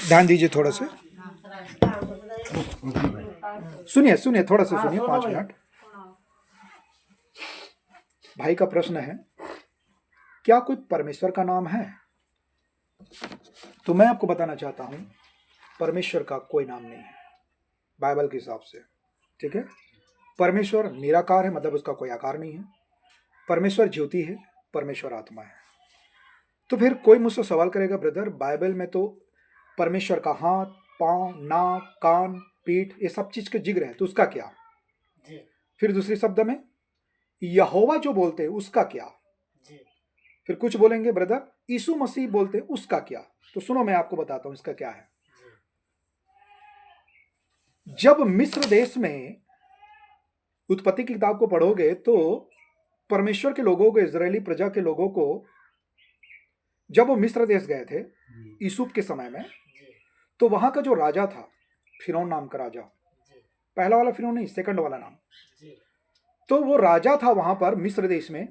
ध्यान दीजिए थोड़ा से, सुनिए सुनिए, थोड़ा सा सुनिए, 5 मिनट। भाई का प्रश्न है, क्या कोई परमेश्वर का नाम है? तो मैं आपको बताना चाहता हूं, परमेश्वर का कोई नाम नहीं है बाइबल के हिसाब से। ठीक है, परमेश्वर निराकार है, मतलब उसका कोई आकार नहीं है। परमेश्वर ज्योति है, परमेश्वर आत्मा है। तो फिर कोई मुझसे सवाल करेगा, ब्रदर बाइबल में तो परमेश्वर का हाथ, पांव, नाक, कान, पीठ, ये सब चीज के जिक्र है, तो उसका क्या? जी फिर दूसरे शब्द में यहोवा जो बोलते हैं उसका क्या? जी फिर कुछ बोलेंगे, ब्रदर यीशु मसीह बोलते हैं उसका क्या? तो सुनो, मैं आपको बताता हूं इसका क्या है। जब मिस्र देश में उत्पत्ति की किताब को पढ़ोगे तो परमेश्वर के लोगों को, इजरायली प्रजा के लोगों को, जब वो मिस्र देश गए थे यूसुफ के समय में, जी तो वहां का जो राजा था, फिरौन नाम का राजा, जी पहला वाला फिरौन नहीं, सेकंड वाला नाम, जी तो वो राजा था वहां पर मिस्र देश में,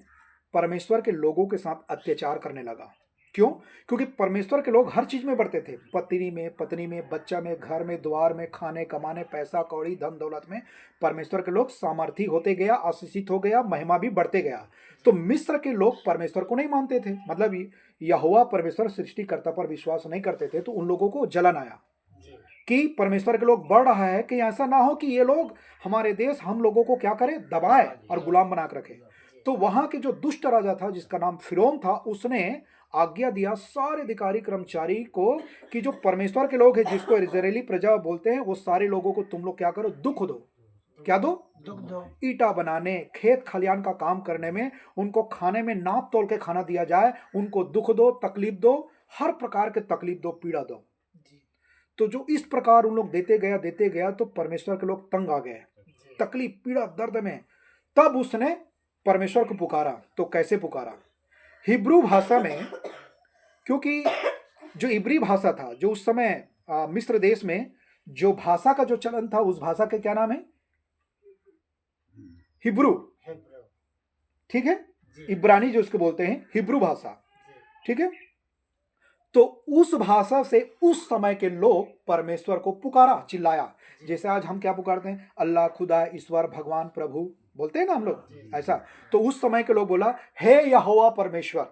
परमेश्वर के लोगों के साथ अत्याचार करने लगा। क्यों? क्योंकि परमेश्वर के लोग हर चीज में बढ़ते थे, पत्नी में, बच्चा में, घर में, द्वार में, खाने कमाने, पैसा कौड़ी, धन दौलत में परमेश्वर के लोग सामर्थी होते गया, आशीषित हो गया, महिमा भी बढ़ते गया। तो मिस्र के लोग परमेश्वर को नहीं मानते थे, मतलब यहोवा परमेश्वर सृष्टिकर्ता पर विश्वास नहीं करते थे, तो उन लोगों को जलन आया जी कि परमेश्वर के लोग बढ़ रहा है, कि ऐसा ना हो कि ये लोग हमारे देश, हम लोगों को क्या करे, दबाए और गुलाम बना के रखे। तो वहां के जो दुष्ट राजा था जिसका नाम फिरौन था, उसने आज्ञा दिया सारे अधिकारी कर्मचारी को कि जो परमेश्वर के लोग हैं, जिसको इजरायली प्रजा बोलते हैं, वो सारे लोगों को तुम लोग क्या करो, दुख दो। क्या दो? दुख दो। ईटा बनाने, खेत खलियान का काम करने में, उनको खाने में नाप तोल के खाना दिया जाए, उनको दुख दो, तकलीफ दो, हर प्रकार के तकलीफ दो, पीड़ा दो। जी तो जो इस प्रकार उन लोग देते गया तो परमेश्वर के लोग तंग आ गए, जी तकलीफ, पीड़ा, दर्द में। तब उसने परमेश्वर को पुकारा। तो कैसे पुकारा? हिब्रू भाषा में, क्योंकि जो इब्री भाषा था, जो उस समय मिस्र देश में जो भाषा का जो चलन था, उस भाषा के क्या नाम है? हिब्रू। हिब्रू। ठीक है, जी इब्रानी जो उसको बोलते हैं, हिब्रू भाषा। जी ठीक है, तो उस भाषा से उस समय के लोग परमेश्वर को पुकारा, चिल्लाया। जैसे आज हम क्या पुकारते हैं, अल्लाह, खुदा, ईश्वर, भगवान, प्रभु बोलते हैं ना हम लोग, जी ऐसा। तो उस समय के लोग बोला, हे यहोवा परमेश्वर।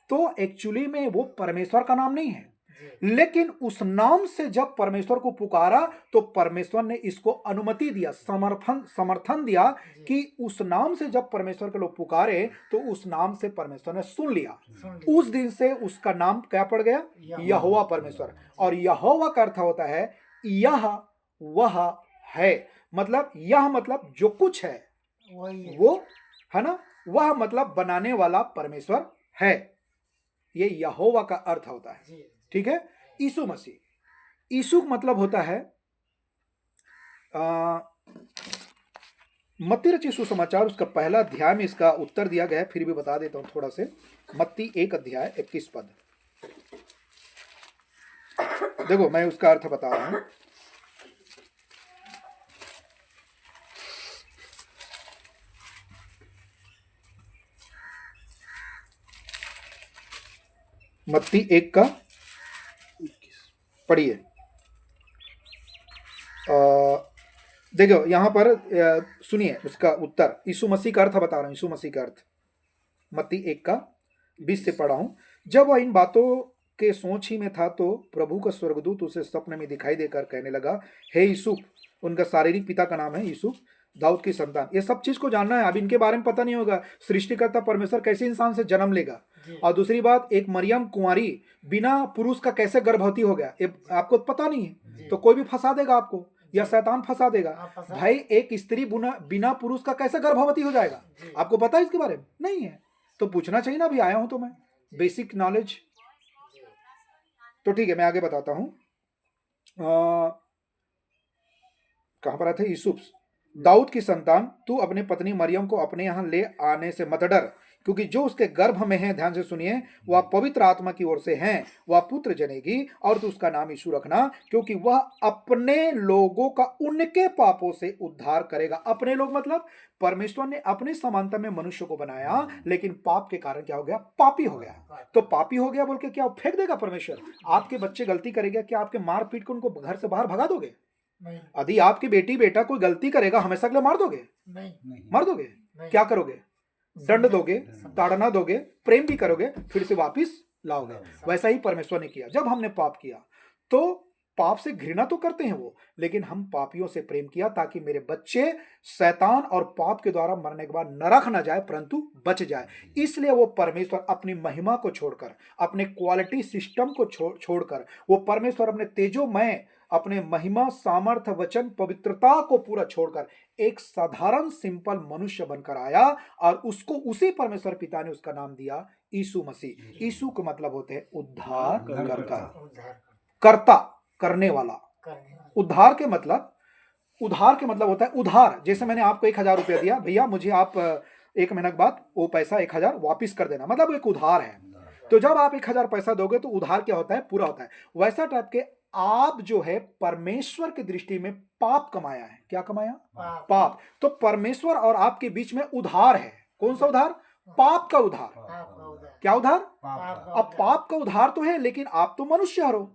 तो एक्चुअली में वो परमेश्वर का नाम नहीं है, जी लेकिन उस नाम से जब परमेश्वर को पुकारा तो परमेश्वर ने इसको अनुमति दिया, समर्थन दिया जी कि उस नाम से जब परमेश्वर के लोग पुकारे तो उस नाम से परमेश्वर ने सुन लिया। सुन लिया। उस दिन से उसका नाम क्या पड़ गया? यहोवा परमेश्वर। और यहोवा का अर्थ होता है यह वह है, मतलब यह मतलब जो कुछ है वही है। वो है ना, वह मतलब बनाने वाला परमेश्वर है, ये यहोवा का अर्थ होता है। जी ठीक है, यीशु मसीह, यीशु मतलब होता है मत्ती रचित सुसमाचार, उसका पहला अध्याय में इसका उत्तर दिया गया है, फिर भी बता देता हूं थोड़ा से। मत्ती 1 अध्याय 21 पद, देखो मैं उसका अर्थ बता रहा हूं। मत्ती 1 का पढ़िए। देखो यहां पर सुनिए उसका उत्तर, यीशु मसीह का अर्थ बता रहा हूं, यीशु मसीह का अर्थ। मत्ती 1 का 20 से पढ़ा हूं। जब वह इन बातों के सोच ही में था तो प्रभु का स्वर्गदूत उसे सपने में दिखाई देकर कहने लगा, हे यूसुफ, उनका शारीरिक पिता का नाम है यूसुफ, दाऊद की संतान। ये सब चीज को जानना है। अब इनके बारे में पता नहीं होगा, सृष्टिकर्ता परमेश्वर कैसे इंसान से जन्म लेगा, जी और दूसरी बात, एक मरियम कुंवारी बिना पुरुष का कैसे गर्भवती हो गया, ये आपको पता नहीं है। जी तो कोई भी फंसा देगा आपको, या शैतान फंसा देगा। आप फंसा। भाई एक स्त्री बिना पुरुष का कैसे गर्भवती हो जाएगा? जी आपको पता है इसके बारे में? नहीं है। तो पूछना चाहिए ना, अभी आया हूं तो मैं, बेसिक नॉलेज। जी तो ठीक है, मैं आगे बताता हूं। कहां पर आते हैं? यूसुफ, दाऊद की संतान, तू अपनी पत्नी मरियम को अपने यहाँ ले आने से मत डर, क्योंकि जो उसके गर्भ में है, ध्यान से सुनिए, वह पवित्र आत्मा की ओर से है। वह पुत्र जनेगी और तू उसका नाम यीशु रखना, क्योंकि वह अपने लोगों का उनके पापों से उद्धार करेगा। अपने लोग मतलब परमेश्वर ने अपनी समानता में मनुष्य को बनाया, लेकिन पाप के कारण क्या हो गया? पापी हो गया। तो पापी हो गया बोल के क्या फेंक देगा परमेश्वर? आपके बच्चे गलती करेगा, क्या आपके मार पीट के उनको घर से बाहर भगा दोगे? नहीं यदि आपकी बेटी बेटा कोई गलती करेगा, हमेशा के लिए मार दोगे? नहीं मार दोगे? नहीं। क्या करोगे? दंड दोगे, ताड़ना दोगे, प्रेम भी करोगे, फिर से वापिस लाओगे। वैसा ही परमेश्वर ने किया। जब हमने पाप किया तो पाप से घृणा तो करते हैं वो, लेकिन हम पापियों से प्रेम किया ताकि मेरे बच्चे शैतान और पाप के द्वारा मरने के बाद नरक न जाए, परंतु बच जाए। इसलिए वो परमेश्वर अपनी महिमा को छोड़कर, अपने क्वालिटी सिस्टम को छोड़कर, वो परमेश्वर अपने तेजोमय, अपने महिमा, सामर्थ्य, वचन, पवित्रता को पूरा छोड़कर एक साधारण सिंपल मनुष्य बनकर आया, और उसको उसी परमेश्वर पिता ने उसका नाम दिया यीशु मसीह। यीशु का मतलब होते हैं उद्धार करता, उद्धार करता, करने वाला। करने वाला। उद्धार के मतलब होता है उधार। जैसे मैंने आपको 1000 रुपया दिया, भैया मुझे आप 1 महीने के बाद वो पैसा 1000 वापिस कर देना, मतलब एक उधार है। तो जब आप 1000 पैसा दोगे तो उधार क्या होता है? पूरा होता है। वैसा टाइप के आप जो है परमेश्वर की दृष्टि में पाप कमाया है। क्या कमाया? पाप। तो परमेश्वर और आपके बीच में उधार है। कौन सा उधार? पाप का उधार। आपका उद्धार। क्या उधार? आपका अब पाप का उधार तो है, लेकिन आप तो मनुष्य हो,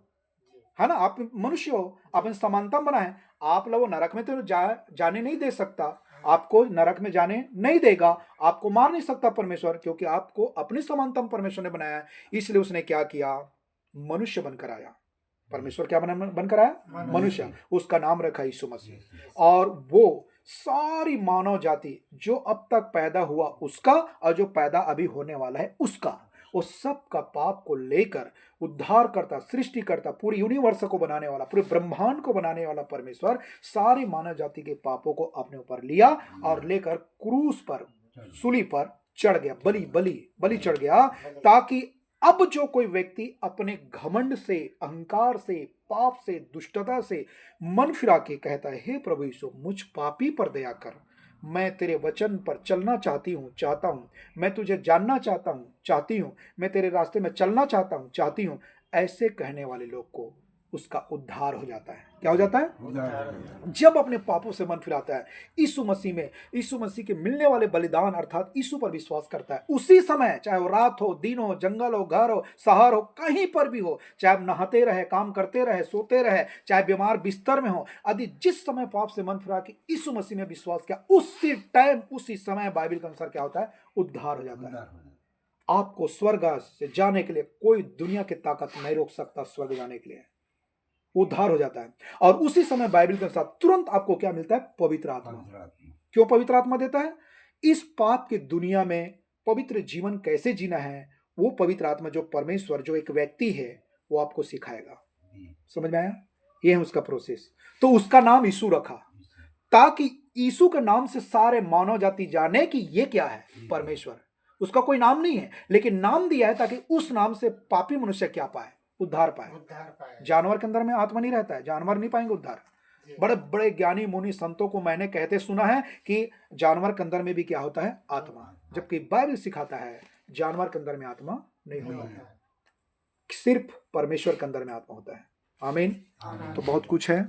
है ना? आप मनुष्य हो, आप समानता बना है। आप लोग नरक में तो जाने नहीं दे सकता, आपको नरक में जाने नहीं देगा, आपको मार नहीं सकता परमेश्वर, क्योंकि आपको अपनी समानता में परमेश्वर ने बनाया है। इसलिए उसने क्या किया? मनुष्य बनकर आया। परमेश्वर क्या बनकर आया? मनुष्य। उसका नाम रखा यीशु मसीह। और वो सारी मानव जाति जो अब तक पैदा हुआ उसका, और जो पैदा अभी होने वाला है उसका, उस सब का पाप को लेकर उद्धार करता, सृष्टि करता, पूरी यूनिवर्स को बनाने वाला, पूरे ब्रह्मांड को बनाने वाला परमेश्वर सारी मानव जाति के पापों को अपने ऊपर लिया और लेकर क्रूस पर, सूली पर चढ़ गया, बलि चढ़ गया, ताकि अब जो कोई व्यक्ति अपने घमंड से, अहंकार से, पाप से, दुष्टता से मन फिरा के कहता है, हे प्रभु यीशु मुझ पापी पर दया कर, मैं तेरे वचन पर चलना चाहता हूँ, मैं तुझे जानना चाहती हूँ, मैं तेरे रास्ते में चलना चाहती हूँ, ऐसे कहने वाले लोग को उसका उद्धार हो जाता है। क्या हो जाता है? जब अपने पापों से मन फिराता है, यीशु मसीह के मिलने वाले बलिदान अर्थात यीशु पर विश्वास करता है, उसी समय, चाहे वो रात हो, दिन हो, जंगल हो, घर हो, शहर हो, कहीं पर भी हो, चाहे आप नहाते रहे, काम करते रहे, सोते रहे, चाहे बीमार बिस्तर में हो, यदि जिस समय पाप से मन फिरा के यीशु मसीह में विश्वास किया, उसी टाइम, उसी समय बाइबल के अनुसार क्या होता है? उद्धार हो जाता है। आपको स्वर्ग से जाने के लिए कोई दुनिया की ताकत नहीं रोक सकता। स्वर्ग जाने के लिए उद्धार हो जाता है, और उसी समय बाइबल के अनुसार तुरंत आपको क्या मिलता है? पवित्र आत्मा। क्यों पवित्र आत्मा देता है? इस पाप की दुनिया में पवित्र जीवन कैसे जीना है, वो पवित्र आत्मा जो परमेश्वर, जो एक व्यक्ति है, वो आपको सिखाएगा। समझ में आया? ये है उसका प्रोसेस। तो उसका नाम यीशु रखा, ताकि यीशु के नाम से सारे मानव जाति जाने कि ये क्या है? परमेश्वर। उसका कोई नाम नहीं है, लेकिन नाम दिया है ताकि उस नाम से पापी मनुष्य क्या पाए? उद्धार पाए। जानवर के अंदर में आत्मा नहीं रहता है, जानवर नहीं पाएंगे उद्धार। बड़े बड़े ज्ञानी मुनि संतों को मैंने कहते सुना है कि जानवर के अंदर में भी क्या होता है? आत्मा। जबकि बाइबल सिखाता है जानवर के अंदर में आत्मा नहीं होता है, सिर्फ परमेश्वर के अंदर में आत्मा होता है। आमीन। तो बहुत कुछ है।